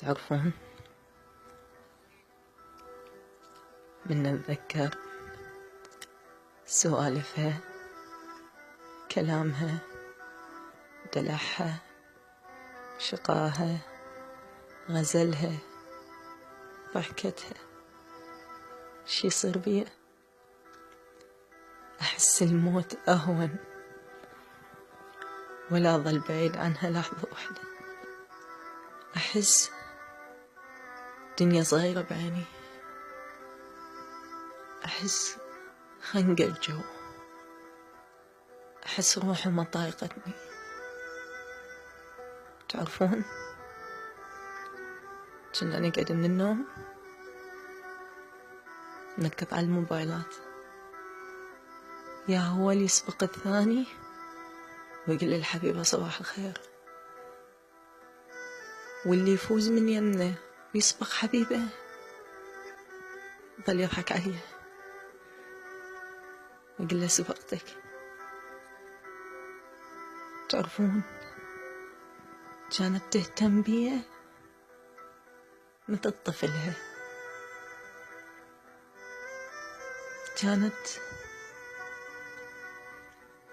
تعرفون من نتذكر سوالفها، كلامها، دلعها، شقاها، غزلها، ضحكتها، شي يصير بيه أحس الموت أهون، ولا أظل بعيد عنها لحظة واحدة. أحس دنيا صغيرة بعيني، أحس خنق الجو، أحس روحي ما طايقتني. تعرفون كنا نقعد من النوم نركض على الموبايلات، يا هو اللي يسبق الثاني ويقول للحبيبة صباح الخير، واللي يفوز من يمنا ويسبق حبيبه ظل يضحك عليه ويقول له سبقتك. تعرفون كانت تهتم بيه مثل طفلها، كانت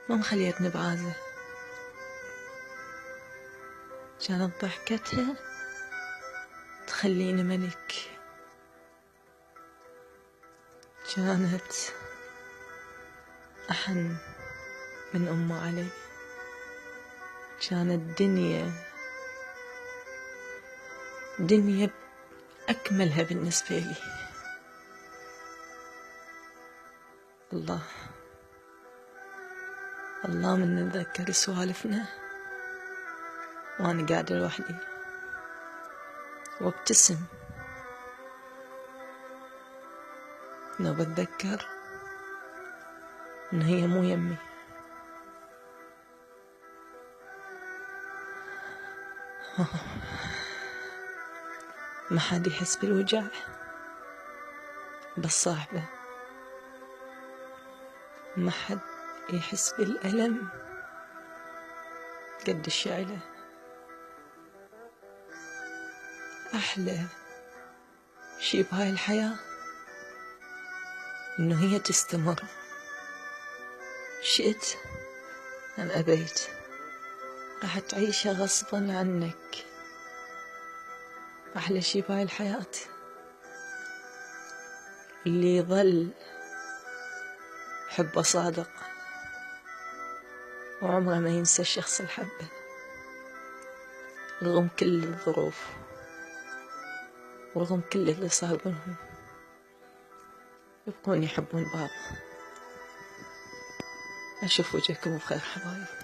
ما مخليتني بعازة، كانت ضحكتها تخليني ملك، كانت أحن من أمه علي، كانت دنيا أكملها بالنسبة لي. الله من نتذكر سوالفنا وأنا قاعدة لوحدي وابتسم لو بتذكر إن هي مو يمي. ما حد يحس بالوجع بس صاحبه، ما حد يحس بالألم قد الشعلة. أحلى شي بهاي الحياة إنه هي تستمر، شئت أم أبيت راح تعيشها غصبا عنك. أحلى شي بهاي الحياة اللي يظل حبه صادق وعمره ما ينسى الشخص الحبه رغم كل الظروف ورغم كل اللي صار بينهم، يبقون يحبون بعض. أشوف وجهكم بخير حبايب.